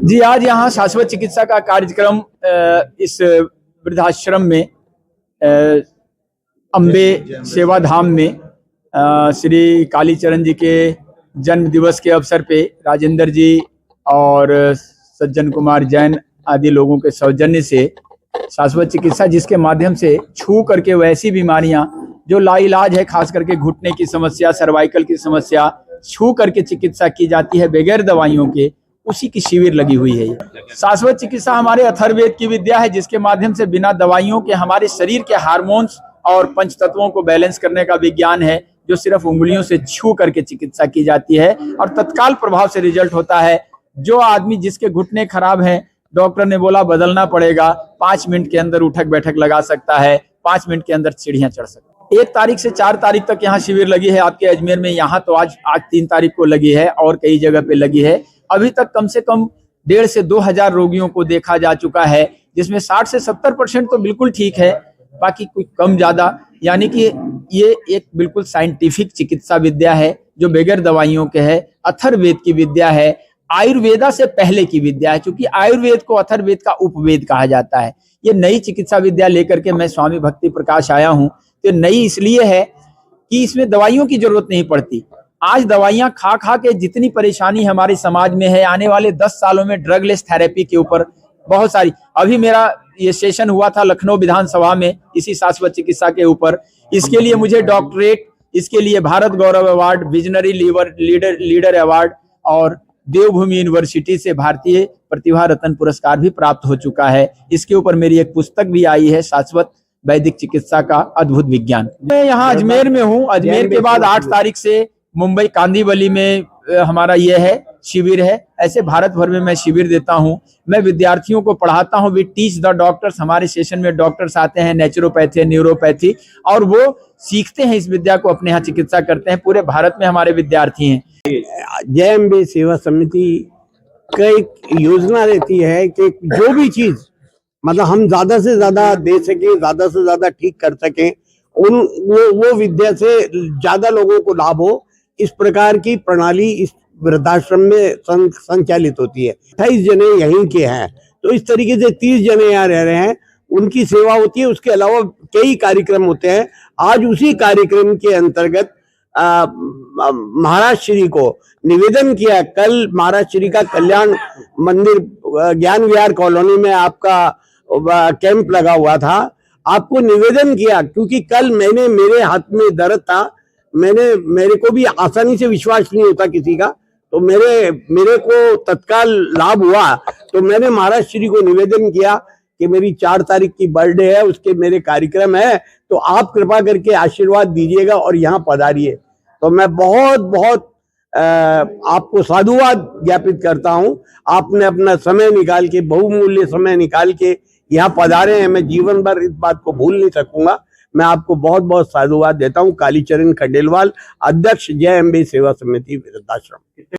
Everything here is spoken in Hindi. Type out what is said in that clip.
जी, आज यहाँ शाश्वत चिकित्सा का कार्यक्रम इस वृद्धाश्रम में अम्बे सेवा धाम में श्री कालीचरण जी के जन्म दिवस के अवसर पे राजेंद्र जी और सज्जन कुमार जैन आदि लोगों के सौजन्य से शाश्वत चिकित्सा, जिसके माध्यम से छू करके वैसी बीमारियां जो लाइलाज है, खास करके घुटने की समस्या, सर्वाइकल की समस्या, छू करके चिकित्सा की जाती है बगैर दवाइयों के, उसी की शिविर लगी हुई है। शाश्वत चिकित्सा हमारे अथर्ववेद की विद्या है, जिसके माध्यम से बिना दवाइयों के हमारे शरीर के हार्मोन्स और पंच तत्वों को बैलेंस करने का विज्ञान है, जो सिर्फ उंगलियों से छू करके चिकित्सा की जाती है और तत्काल प्रभाव से रिजल्ट होता है। जो आदमी जिसके घुटने खराब हैं, डॉक्टर ने बोला बदलना पड़ेगा, 5 मिनट के अंदर उठक बैठक लगा सकता है, 5 मिनट के अंदर सीढ़ियां चढ़ सकता है। 1 तारीख से 4 तारीख तक यहाँ शिविर लगी है आपके अजमेर में। यहाँ तो आज 3 तारीख को लगी है और कई जगह पे लगी है। अभी तक कम से कम 1,500 से 2,000 रोगियों को देखा जा चुका है, जिसमें 60 से 70% तो बिल्कुल ठीक है, बाकी कुछ कम ज्यादा। यानी कि ये एक बिल्कुल साइंटिफिक चिकित्सा विद्या है जो बगैर दवाइयों के है, अथर्ववेद की विद्या है, आयुर्वेदा से पहले की विद्या है, क्योंकि आयुर्वेद को अथर्ववेद का उपवेद कहा जाता है। ये नई चिकित्सा विद्या लेकर के मैं स्वामी भक्ति प्रकाश आया हूँ। तो नई इसलिए है कि इसमें दवाइयों की जरूरत नहीं पड़ती। आज दवाइयां खा खा के जितनी परेशानी हमारे समाज में है, आने वाले 10 सालों में ड्रगलेस थेरेपी के ऊपर बहुत सारी, अभी मेरा ये सेशन हुआ था लखनऊ विधानसभा में इसी शाश्वत चिकित्सा के ऊपर। इसके लिए मुझे डॉक्टरेट, इसके लिए भारत गौरव अवार्ड, विजनरी लीडर अवार्ड और देवभूमि यूनिवर्सिटी से भारतीय प्रतिभा रत्न पुरस्कार भी प्राप्त हो चुका है। इसके ऊपर मेरी एक पुस्तक भी आई है, शाश्वत वैदिक चिकित्सा का अद्भुत विज्ञान। मैं यहाँ अजमेर में हूँ। अजमेर के बाद 8 तारीख से मुंबई कांदीवली में हमारा ये है शिविर है। ऐसे भारत भर में मैं शिविर देता हूँ। मैं विद्यार्थियों को पढ़ाता हूँ। We teach the doctors. हमारे सेशन में डॉक्टर्स आते हैं, नेचुरोपैथी, न्यूरोपैथी, और वो सीखते हैं इस विद्या को, अपने यहाँ चिकित्सा करते हैं। पूरे भारत में हमारे विद्यार्थी हैं। जय अम्बे सेवा समिति का एक योजना रहती है कि जो भी चीज मतलब हम ज्यादा से ज्यादा दे सके, ज्यादा से ज्यादा ठीक कर सकें, वो विद्या से ज्यादा लोगों को लाभ हो, इस प्रकार की प्रणाली इस वृद्धाश्रम में संचालित होती है। 28 जने यहीं के हैं, तो इस तरीके से 30 जने यहाँ रह रहे हैं, उनकी सेवा होती है। उसके अलावा कई कार्यक्रम होते हैं। आज उसी कार्यक्रम के अंतर्गत महाराज श्री को निवेदन किया। कल महाराज श्री का कल्याण मंदिर ज्ञान विहार कॉलोनी में आपका कैंप लगा हुआ था। आपको निवेदन किया क्योंकि कल मेरे हाथ में दर्द था। मेरे को भी आसानी से विश्वास नहीं होता किसी का, तो मेरे को तत्काल लाभ हुआ। तो मैंने महाराज श्री को निवेदन किया कि मेरी 4 तारीख की बर्थडे है, उसके मेरे कार्यक्रम है, तो आप कृपा करके आशीर्वाद दीजिएगा और यहाँ पधारिए। तो मैं बहुत बहुत आपको साधुवाद ज्ञापित करता हूँ। आपने अपना समय निकाल के, बहुमूल्य समय निकाल के यहाँ पधारे हैं। मैं जीवन भर इस बात को भूल नहीं सकूंगा। मैं आपको बहुत बहुत साधुवाद देता हूँ। कालीचरण खंडेलवाल, अध्यक्ष, जय अम्बे सेवा समिति वृद्धाश्रम।